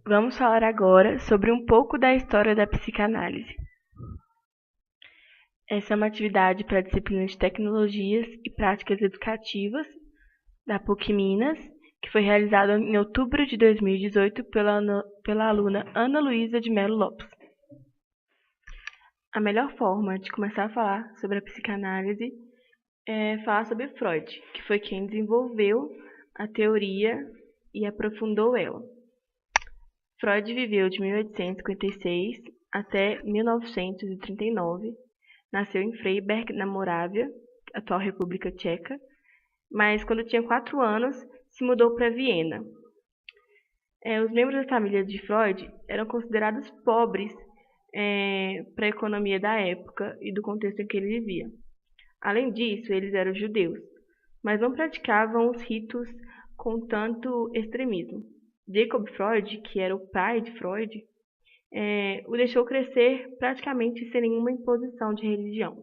Vamos falar agora sobre um pouco da história da psicanálise. Essa é uma atividade para a disciplina de Tecnologias e Práticas Educativas da PUC Minas, que foi realizada em outubro de 2018 pela aluna Ana Luísa de Melo Lopes. A melhor forma de começar a falar sobre a psicanálise é falar sobre Freud, que foi quem desenvolveu a teoria e aprofundou ela. Freud viveu de 1856 até 1939, nasceu em Freiberg, na Morávia, atual República Tcheca, mas quando tinha 4 anos se mudou para Viena. Os membros da família de Freud eram considerados pobres para a economia da época e do contexto em que ele vivia. Além disso, eles eram judeus, mas não praticavam os ritos com tanto extremismo. Jacob Freud, que era o pai de Freud, o deixou crescer praticamente sem nenhuma imposição de religião.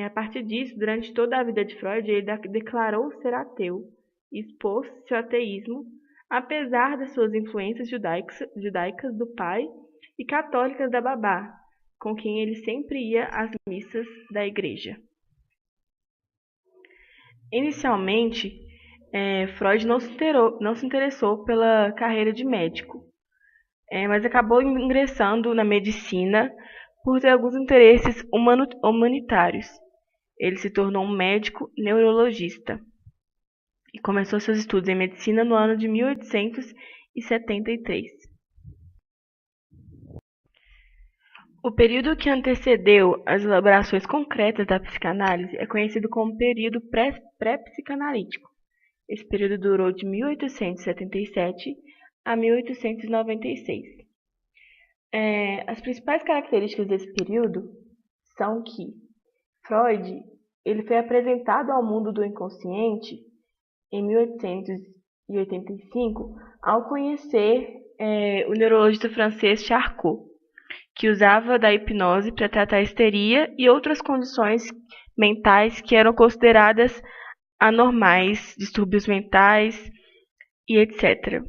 A partir disso, durante toda a vida de Freud, ele declarou ser ateu e expôs seu ateísmo, apesar das suas influências judaicas do pai e católicas da babá, com quem ele sempre ia às missas da igreja. Inicialmente, Freud não se interessou pela carreira de médico, mas acabou ingressando na medicina por ter alguns interesses humanitários. Ele se tornou um médico neurologista e começou seus estudos em medicina no ano de 1873. O período que antecedeu as elaborações concretas da psicanálise é conhecido como período pré-psicanalítico. Esse período durou de 1877 a 1896. As principais características desse período são que Freud ele foi apresentado ao mundo do inconsciente em 1885 ao conhecer o neurologista francês Charcot, que usava da hipnose para tratar a histeria e outras condições mentais que eram consideradas anormais, distúrbios mentais e etc.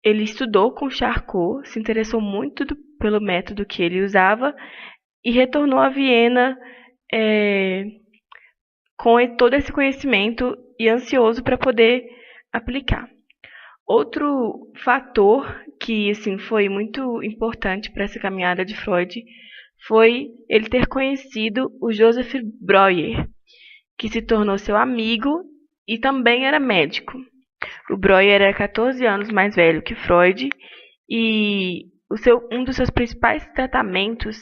Ele estudou com Charcot, se interessou muito pelo método que ele usava e retornou a Viena com todo esse conhecimento e ansioso para poder aplicar. Outro fator que foi muito importante para essa caminhada de Freud foi ele ter conhecido o Joseph Breuer, que se tornou seu amigo e também era médico. O Breuer era 14 anos mais velho que Freud e um dos seus principais tratamentos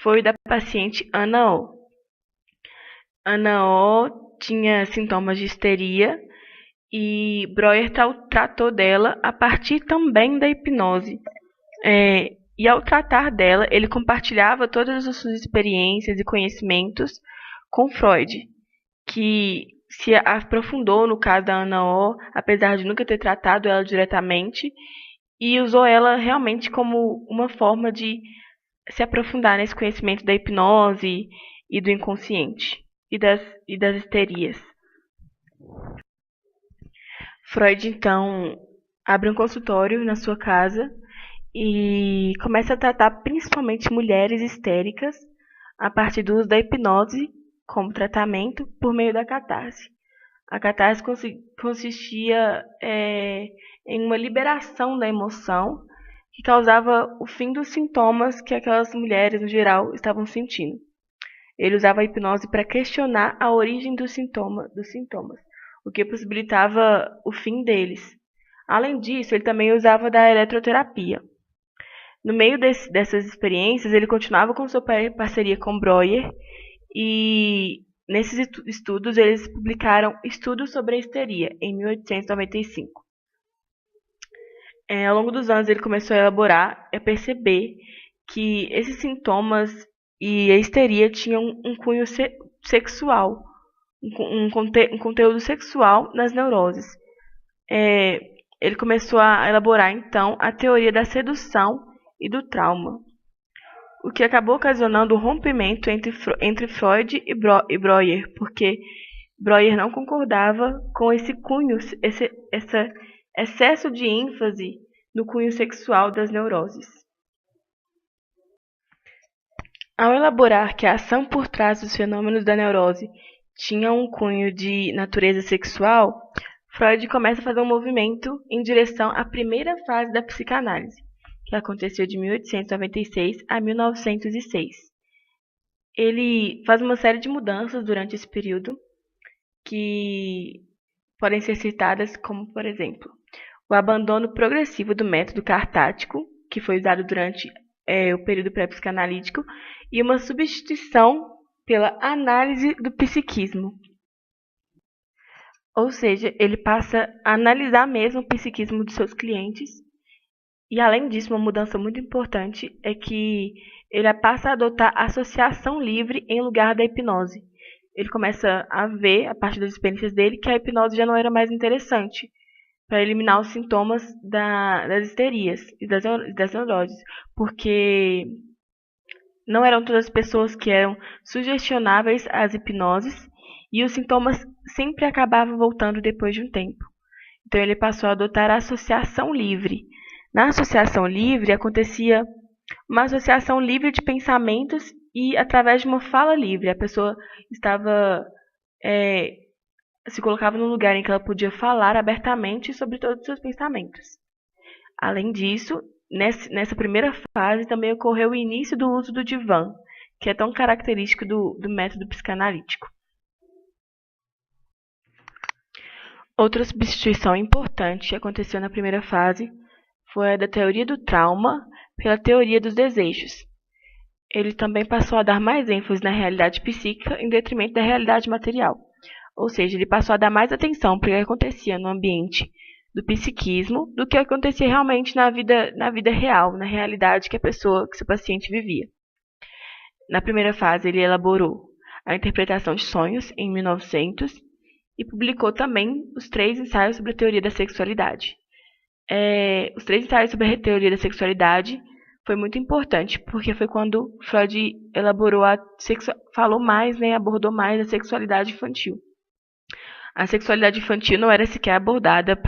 foi o da paciente Ana O. Ana O tinha sintomas de histeria e Breuer tratou dela a partir também da hipnose. E ao tratar dela, ele compartilhava todas as suas experiências e conhecimentos com Freud, que se aprofundou no caso da Ana O, apesar de nunca ter tratado ela diretamente, e usou ela realmente como uma forma de se aprofundar nesse conhecimento da hipnose e do inconsciente e das histerias. Freud, então, abre um consultório na sua casa e começa a tratar principalmente mulheres histéricas a partir do uso da hipnose como tratamento por meio da catarse. A catarse consistia em uma liberação da emoção que causava o fim dos sintomas que aquelas mulheres, no geral, estavam sentindo. Ele usava a hipnose para questionar a origem dos sintomas, o que possibilitava o fim deles. Além disso, ele também usava da eletroterapia. No meio dessas experiências, ele continuava com sua parceria com Breuer e nesses estudos eles publicaram Estudos sobre a Histeria, em 1895. Ao longo dos anos ele começou a elaborar e a perceber que esses sintomas e a histeria tinham um cunho sexual, um conteúdo sexual nas neuroses. Ele começou a elaborar, então, a teoria da sedução e do trauma, o que acabou ocasionando um rompimento entre Freud e Breuer, porque Breuer não concordava com esse excesso de ênfase no cunho sexual das neuroses. Ao elaborar que a ação por trás dos fenômenos da neurose tinha um cunho de natureza sexual, Freud começa a fazer um movimento em direção à primeira fase da psicanálise, que aconteceu de 1896 a 1906. Ele faz uma série de mudanças durante esse período, que podem ser citadas como, por exemplo, o abandono progressivo do método cartático, que foi usado durante o período pré-psicanalítico, e uma substituição pela análise do psiquismo. Ou seja, ele passa a analisar mesmo o psiquismo dos seus clientes. E, além disso, uma mudança muito importante é que ele passa a adotar a associação livre em lugar da hipnose. Ele começa a ver, a partir das experiências dele, que a hipnose já não era mais interessante para eliminar os sintomas das histerias e das neuroses, porque não eram todas as pessoas que eram sugestionáveis às hipnoses e os sintomas sempre acabavam voltando depois de um tempo. Então ele passou a adotar a associação livre. Na associação livre acontecia uma associação livre de pensamentos e através de uma fala livre. A pessoa se colocava num lugar em que ela podia falar abertamente sobre todos os seus pensamentos. Além disso, nessa primeira fase também ocorreu o início do uso do divã, que é tão característico do método psicanalítico. Outra substituição importante que aconteceu na primeira fase foi a da teoria do trauma pela teoria dos desejos. Ele também passou a dar mais ênfase na realidade psíquica em detrimento da realidade material. Ou seja, ele passou a dar mais atenção para o que acontecia no ambiente do psiquismo do que acontecia realmente na vida real, na realidade que seu paciente vivia. Na primeira fase, ele elaborou a interpretação de sonhos em 1900 e publicou também os 3 ensaios sobre a teoria da sexualidade. Os 3 ensaios sobre a teoria da sexualidade foi muito importante, porque foi quando Freud falou mais, abordou mais a sexualidade infantil. A sexualidade infantil não era sequer abordada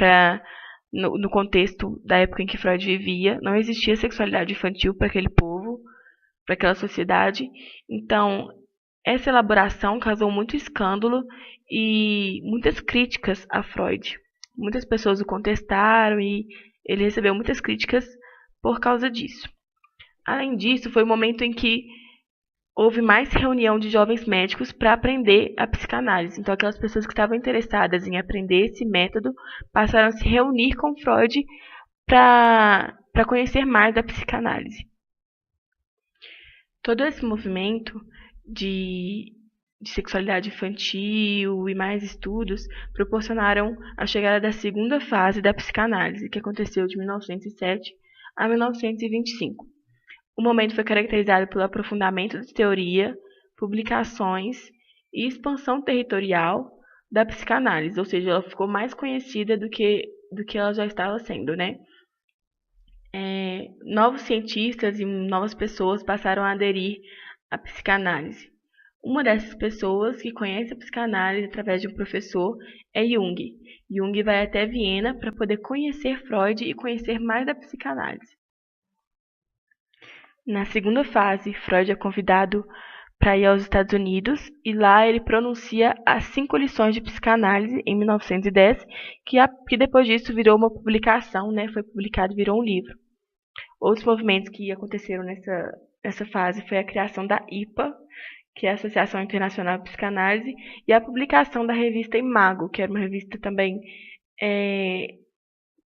no contexto da época em que Freud vivia, não existia sexualidade infantil para aquele povo, para aquela sociedade. Então, essa elaboração causou muito escândalo e muitas críticas a Freud. Muitas pessoas o contestaram e ele recebeu muitas críticas por causa disso. Além disso, foi o momento em que houve mais reunião de jovens médicos para aprender a psicanálise. Então, aquelas pessoas que estavam interessadas em aprender esse método passaram a se reunir com Freud para conhecer mais da psicanálise. Todo esse movimento de sexualidade infantil e mais estudos proporcionaram a chegada da segunda fase da psicanálise, que aconteceu de 1907 a 1925. O momento foi caracterizado pelo aprofundamento de teoria, publicações e expansão territorial da psicanálise, ou seja, ela ficou mais conhecida do que ela já estava sendo, né? Novos cientistas e novas pessoas passaram a aderir à psicanálise. Uma dessas pessoas que conhece a psicanálise através de um professor é Jung. Jung vai até Viena para poder conhecer Freud e conhecer mais da psicanálise. Na segunda fase, Freud é convidado para ir aos Estados Unidos e lá ele pronuncia as 5 lições de psicanálise em 1910, que depois disso virou uma publicação, né? Foi publicado e virou um livro. Outros movimentos que aconteceram nessa fase foi a criação da IPA, que é a Associação Internacional de Psicanálise, e a publicação da revista Imago, que era uma revista também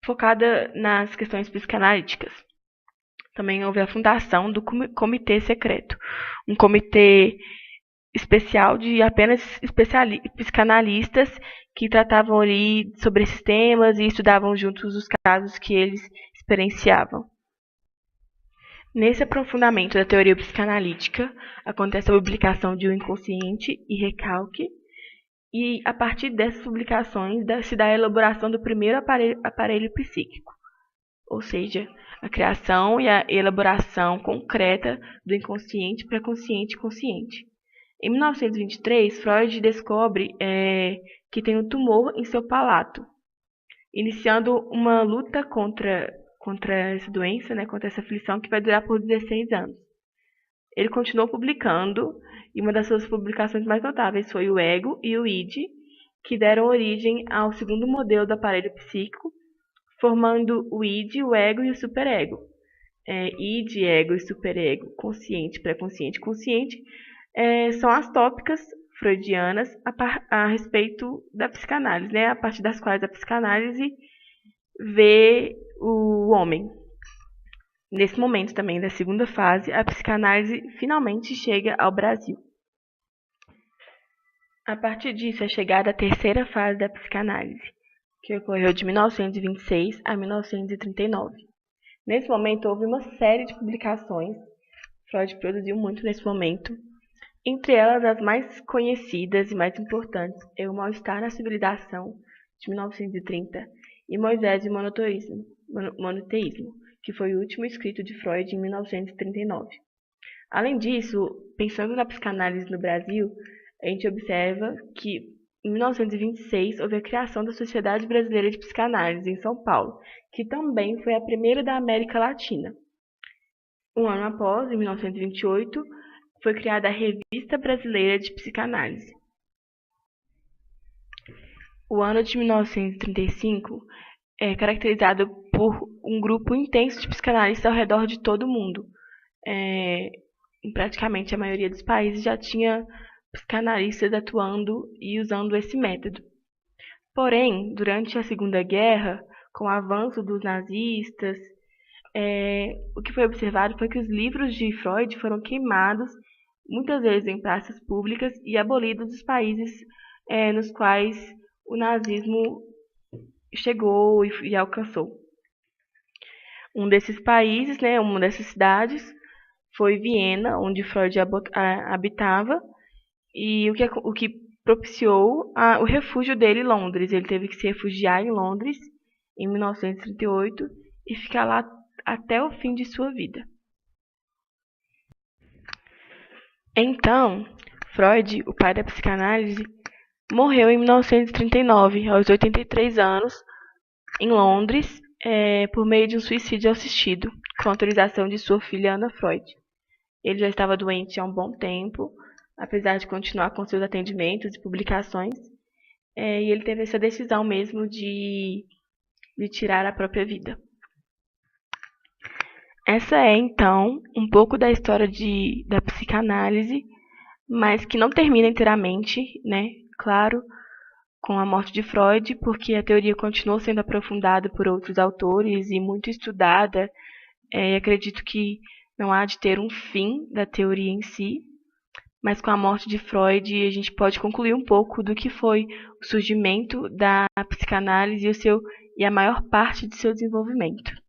focada nas questões psicanalíticas. Também houve a fundação do Comitê Secreto, um comitê especial de apenas psicanalistas que tratavam ali sobre esses temas e estudavam juntos os casos que eles experienciavam. Nesse aprofundamento da teoria psicanalítica, acontece a publicação de O Inconsciente e Recalque, e a partir dessas publicações se dá a elaboração do primeiro aparelho psíquico, ou seja, a criação e a elaboração concreta do inconsciente para consciente e consciente. Em 1923, Freud descobre que tem um tumor em seu palato, iniciando uma luta contra essa doença, né, contra essa aflição que vai durar por 16 anos. Ele continuou publicando, e uma das suas publicações mais notáveis foi o Ego e o Id, que deram origem ao segundo modelo do aparelho psíquico, formando o Id, o Ego e o Superego. Id, Ego e Superego, consciente, pré-consciente, consciente, são as tópicas freudianas a respeito da psicanálise, né, a partir das quais a psicanálise vê o homem. Nesse momento também da segunda fase, a psicanálise finalmente chega ao Brasil. A partir disso, é chegada a terceira fase da psicanálise, que ocorreu de 1926 a 1939. Nesse momento, houve uma série de publicações. Freud produziu muito nesse momento. Entre elas, as mais conhecidas e mais importantes é o Mal-Estar na Civilização, de 1930, e Moisés e o Monoteísmo, que foi o último escrito de Freud em 1939. Além disso, pensando na psicanálise no Brasil, a gente observa que em 1926 houve a criação da Sociedade Brasileira de Psicanálise em São Paulo, que também foi a primeira da América Latina. Um ano após, em 1928, foi criada a Revista Brasileira de Psicanálise. O ano de 1935 é caracterizado por um grupo intenso de psicanalistas ao redor de todo o mundo. Em praticamente a maioria dos países já tinha psicanalistas atuando e usando esse método. Porém, durante a Segunda Guerra, com o avanço dos nazistas, o que foi observado foi que os livros de Freud foram queimados, muitas vezes em praças públicas, e abolidos dos países nos quais o nazismo chegou e alcançou. Um desses países, né, uma dessas cidades, foi Viena, onde Freud habitava, e o que propiciou o refúgio dele em Londres. Ele teve que se refugiar em Londres em 1938 e ficar lá até o fim de sua vida. Então, Freud, o pai da psicanálise, morreu em 1939, aos 83 anos, em Londres, por meio de um suicídio assistido, com autorização de sua filha Anna Freud. Ele já estava doente há um bom tempo, apesar de continuar com seus atendimentos e publicações, e ele teve essa decisão mesmo de tirar a própria vida. Essa é, então, um pouco da história da psicanálise, mas que não termina inteiramente, né? Claro, com a morte de Freud, porque a teoria continuou sendo aprofundada por outros autores e muito estudada. Acredito que não há de ter um fim da teoria em si, mas com a morte de Freud a gente pode concluir um pouco do que foi o surgimento da psicanálise e a maior parte de seu desenvolvimento.